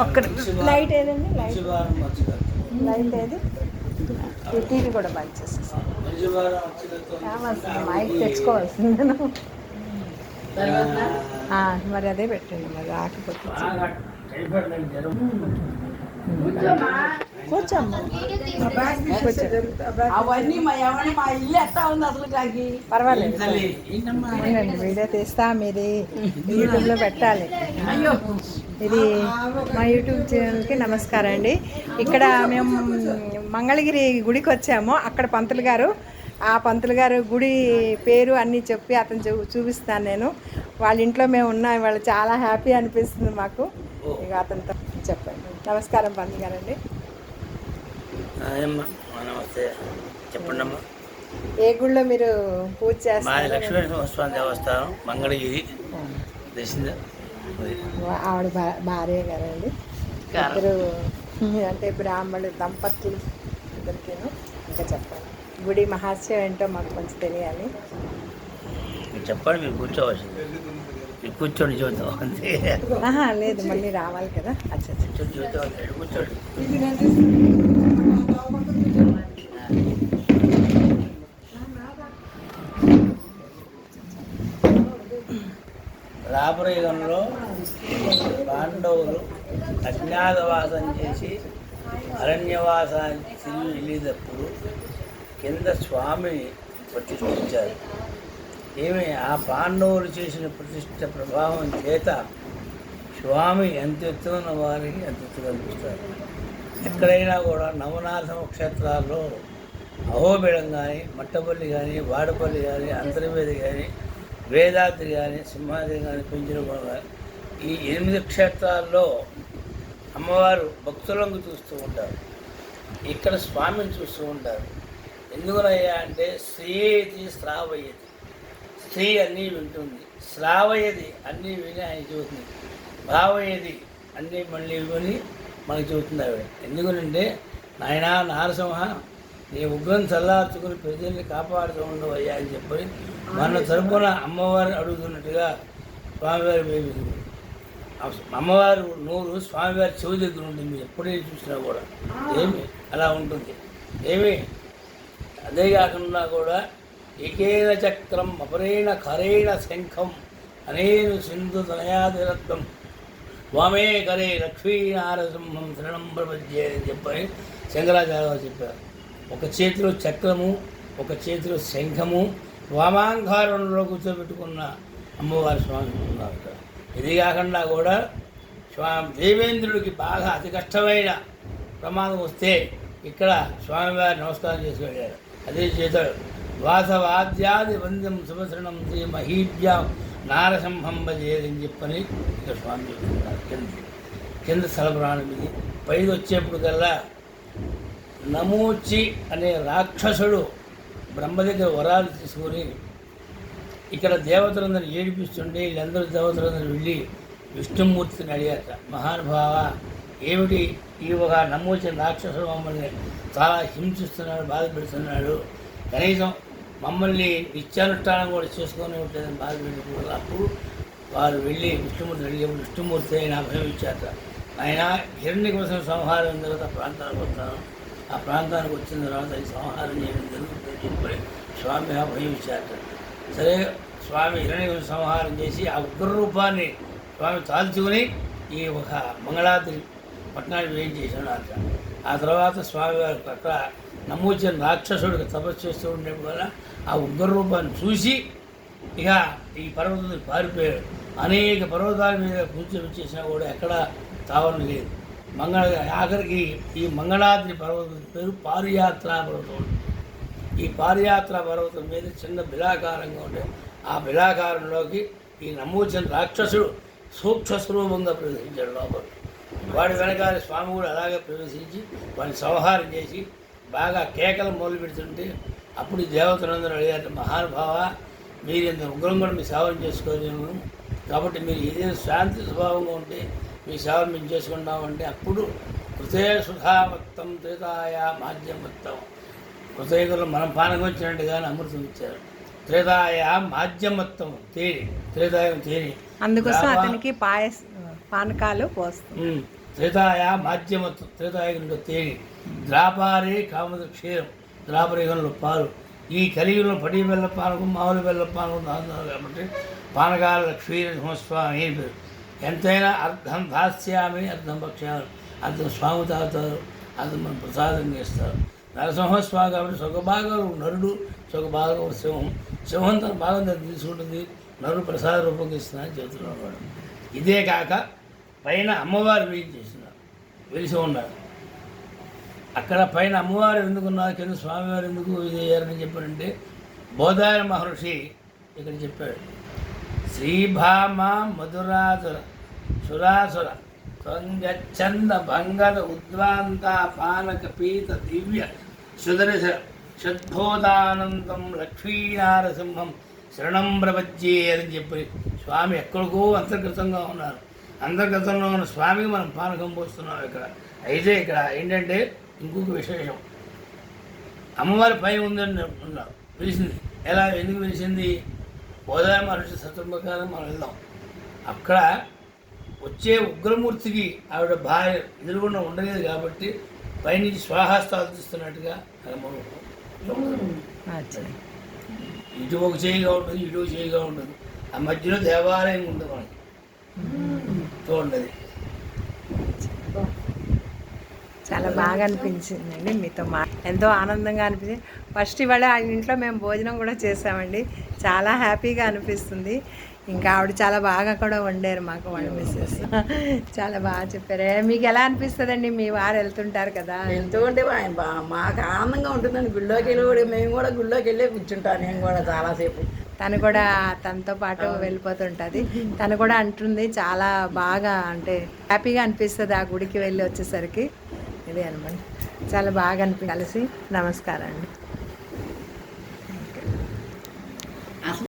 ఒక్క లైట్ ఏదండి, లైట్ ఏది, టీవీ కూడా బాగా చేసేసాను. మైక్ తెచ్చుకోవాల్సిందే మరి అదే పెట్టండి, మరి ఆకిపోతే కూర్చోమ్మా. అవన్నీ మా ఇల్లు ఎట్టా ఉంది అసలు కాకి పర్వాలేదు, వీడియో తీస్తా, మీది యూట్యూబ్లో పెట్టాలి. ఇది మా యూట్యూబ్ ఛానల్కి నమస్కారం అండి. ఇక్కడ మేము మంగళగిరి గుడికి వచ్చాము. అక్కడ పంతులు గారు, ఆ పంతులు గారు గుడి పేరు అన్నీ చెప్పి అతను చూపిస్తాను నేను. వాళ్ళ ఇంట్లో మేము ఉన్నాం, వాళ్ళు చాలా హ్యాపీ అనిపిస్తుంది మాకు. ఇక అతనితో చెప్పండి. నమస్కారం పంతులు గారు అండి. నమస్తే, చెప్పండి అమ్మా. ఏ గుడిలో మీరు పూజ చేస్తారు? లక్ష్మీ స్వామి దేవస్థానం మంగళగిరి. ఆవిడ భార్య గారండి. ఇద్దరు అంటే బ్రాహ్మణులు దంపతులు ఇద్దరికేను. ఇంకా చెప్పండి, గుడి మహాత్యం ఏంటో మాకు కొంచెం తెలియాలి. చెప్పండి, మీరు కూర్చోవాల్సింది. మీరు కూర్చోండి, చూద్దాం అంతే. లేదు, మళ్ళీ రావాలి కదా. చూద్దాం, కూర్చోండి. రాబరయుగంలో పాండవులు అజ్ఞాతవాసం చేసి అరణ్యవాసానికి తిరిగి వెళ్ళేటప్పుడు కింద స్వామిని ప్రతిష్ఠించారు. ఆ పాండవులు చేసిన ప్రతిష్ఠ ప్రభావం చేత స్వామి ఎంత ఎత్తున్న వారికి ఎంత ఎత్తు కనిపిస్తారు. ఎక్కడైనా కూడా నవనాథమ క్షేత్రాల్లో అహోబిళం కానీ, మట్టపల్లి కానీ, వాడపల్లి కానీ, అంతర్వేది కానీ, వేదాద్రి కానీ, సింహాద్రి కానీ, పెంచినగూడ కానీ, ఈ 8 క్షేత్రాల్లో అమ్మవారు భక్తులను చూస్తూ ఉంటారు. ఇక్కడ స్వామిని చూస్తూ ఉంటారు. ఎందుకనయ్యా అంటే శ్రీయేతి శ్రావయతి, స్త్రీ అన్నీ వింటుంది, శ్రావయది అన్నీ విని ఆయన చెబుతుంది, భావయది అన్నీ మళ్ళీ విని మనకు చెబుతుంది ఆవిడ. ఎందుకనంటే నాయనా నారసింహ, నీ ఉగ్రం చల్లార్చుకుని ప్రజల్ని కాపాడుతూ ఉండవయ్యా అని చెప్పి మన తరపున అమ్మవారిని అడుగుతున్నట్టుగా స్వామివారి బేబీ. అమ్మవారు నోరు స్వామివారి చెవి దగ్గర ఉంటుంది. మీరు ఎప్పుడైనా చూసినా కూడా ఏమి అలా ఉంటుంది. అదే కాకుండా కూడా ఏకేన చక్రం అపరేణ ఖరేణ శంఖం అనేను సింధు తనయాదిరత్వం వామే కరే లక్ష్మీనారసింహం శరణం ప్రపద్యే అని చెప్పని శంకరాచార్య చెప్పారు. ఒక చేతిలో చక్రము, ఒక చేతిలో శంఖము, వామాంగారంలో కూర్చోబెట్టుకున్న అమ్మవారి స్వామి ఉన్నారు. ఇది కాకుండా కూడా దేవేంద్రుడికి బాగా అతి కష్టమైన ప్రమాదం వస్తే ఇక్కడ స్వామివారి నమస్కారం చేసి వెళ్ళారు. అదే చేతాడు. వాసవాద్యాది వంద్యం శుభశ్రణం శ్రీ మహీభ్యాం నారసింహం భజేదని చెప్పని ఇక్కడ స్వామి చెప్తున్నారు. కింద స్థలపురాణం ఇది. పైకి వచ్చేప్పుడు కల్లా నమూచి అనే రాక్షసుడు బ్రహ్మ దగ్గర వరాలు తీసుకొని ఇక్కడ దేవతలందరూ ఏడిపిస్తుంటే వీళ్ళందరూ దేవతలందరూ వెళ్ళి విష్ణుమూర్తిని అడిగారట, మహానుభావ ఏమిటి ఈ ఒక నమూచిన రాక్షసుడు మమ్మల్ని చాలా హింసిస్తున్నాడు, బాధ పెడుతున్నాడు, కనీసం మమ్మల్ని నిత్యానుష్ఠానం కూడా చేసుకొని ఉంటుందని బాధ పెట్టుకోవాలి. అప్పుడు వారు వెళ్ళి విష్ణుమూర్తిని అడిగేప్పుడు విష్ణుమూర్తి అయినా అభయం ఇచ్చారట. ఆయన హిరణ్యకృష్ణ సంహారం తర్వాత ప్రాంతానికి వస్తాను, ఆ ప్రాంతానికి వచ్చిన తర్వాత ఈ సంహారం చేయడం జరుగుతుందని చెప్పి స్వామి అభయం ఇచ్చారట. సరే, స్వామి హిరణ్యకృష్ణ సంహారం చేసి ఆ ఉగ్రరూపాన్ని స్వామి తాల్చుకొని ఈ ఒక మంగళాద్రి పట్టణాన్ని వేయం చేశాడు అట. ఆ తర్వాత స్వామివారి అక్కడ నమూచిన రాక్షసుడికి తపస్సు చేస్తూ ఉండేప్పుడు వల్ల ఆ ఉగ్రరూపాన్ని చూసి ఇక ఈ పర్వతం పారిపోయాడు. అనేక పర్వతాల మీద కూర్చోబెట్టేసినా కూడా ఎక్కడా తావడం లేదు. ఆఖరికి ఈ మంగళాద్రి పర్వతం పేరు పారియాత్రా పర్వతం. ఈ పారియాత్రా పర్వతం మీద చిన్న బిలాకారంగా ఉండే ఆ బిలాకారంలోకి ఈ నమూచిన రాక్షసుడు సూక్ష్మ స్వరూపంగా ప్రవేశించాడు లోపల. వాడి వెనకాల స్వామి కూడా అలాగే ప్రవేశించి వాడిని సంహారం చేసి బాగా కేకలు మొదలు పెడుతుంటే అప్పుడు దేవతలందరూ అడిగారు, మహానుభావ మీరు ఇంత ఉగ్రం కూడా మీ సేవలు చేసుకోలేము, కాబట్టి మీరు ఏదైనా శాంతి స్వభావంగా ఉంటే మీ సేవ మేము చేసుకుంటామంటే అప్పుడు హృదయ సుధామత్తం త్రేతాయ మాధ్యమత్తం, కృతయుగంలో మనం పానకం వచ్చినట్టుగానే అమృతం ఇచ్చారు. త్రేతాయ మాధ్యమత్తం తేనె, త్రేతాయం తేనె, అందుకోసం అతనికి పానకాలు పోస్తాం. త్రేతాయ మాధ్యమత్తు త్రేతాయుగంలో తేనె ద్రాపారే కామద క్షీరం ద్రాపరేగంలో పాలు ఈ కలియుగంలో పడి బెల్ల పానకం మామూలు బెల్ల పానకం దాని కాబట్టి పానకాల క్షీర సంస్వామి అని పేరు. ఎంతైనా అర్థం దాస్యామి అర్థం పక్షాలు అర్థం స్వామి తాగుతారు, అర్థం మనం ప్రసాదం చేస్తారు. నరసింహస్వామి కాబట్టి సుఖభాగం నరుడు, సుఖభాగం సింహం. సింహం తన భాగం దాన్ని తీసుకుంటుంది, నరుడు ప్రసాద రూపంగా ఇస్తుందని చెబుతున్నాడు వాడు. ఇదే కాక పైన అమ్మవారు వెలిసి ఉన్నారు. అక్కడ పైన అమ్మవారు ఎందుకున్నారు, కింద స్వామివారు ఎందుకు చేయారని చెప్పారంటే బోధాయన మహర్షి ఇక్కడ చెప్పాడు. శ్రీభామ మధురాసుర సురాసుర త్వంగచ్చంద భంగద ఉద్వాంత పానక పీత దివ్య సుదర్శ షద్భోదానందం లక్ష్మీనారసింహం శరణం ప్రపంచే అని చెప్పి స్వామి ఎక్కడికో అంతర్గతంగా ఉన్నారు. అంతర్గతంలో ఉన్న స్వామికి మనం పానకం పోస్తున్నాం ఇక్కడ. అయితే ఇక్కడ ఏంటంటే ఇంకొక విశేషం, అమ్మవారి పై ఉందని ఉన్నారు పిలిచింది. ఎలా ఎందుకు పిలిచింది? బోధాయ మహర్షి సత్రం ప్రకారం మనం వెళ్దాం. అక్కడ వచ్చే ఉగ్రమూర్తికి ఆవిడ భార్య ఎదురుగుండా ఉండలేదు కాబట్టి పైనుంచి స్వాహాస్తాలు తీస్తున్నట్టుగా ఇటు ఒక చేయిగా ఉంటుంది, ఇటు ఒక చేయిగా ఉంటుంది. ఆ మధ్యలో దేవాలయం ఉంటుంది మనకి చూడండి. చాలా బాగా అనిపించిందండి మీతో ఎంతో ఆనందంగా అనిపించింది. ఫస్ట్ ఇవాళ ఆ ఇంట్లో మేము భోజనం కూడా చేసామండి, చాలా హ్యాపీగా అనిపిస్తుంది. ఇంకా ఆవిడ చాలా బాగా కూడా వండారు మాకు, వాళ్ళ మిస్సెస్ చాలా బాగా చెప్పారు. మీకు ఎలా అనిపిస్తుందండి? మీ వారు వెళ్తుంటారు కదా, వెళ్తూ ఉంటే మాకు ఆనందంగా ఉంటుందండి. గుళ్ళోకి వెళ్ళి కూడా మేము కూడా గుళ్ళోకి వెళ్ళి కూర్చుంటాను నేను కూడా చాలాసేపు. తను కూడా తనతో పాటు వెళ్ళిపోతుంటుంది. తను కూడా అంటుంది చాలా బాగా అంటే హ్యాపీగా అనిపిస్తుంది ఆ గుడికి వెళ్ళి వచ్చేసరికి. ఇది అనమాట, చాలా బాగా కలిసి. నమస్కారం అండి.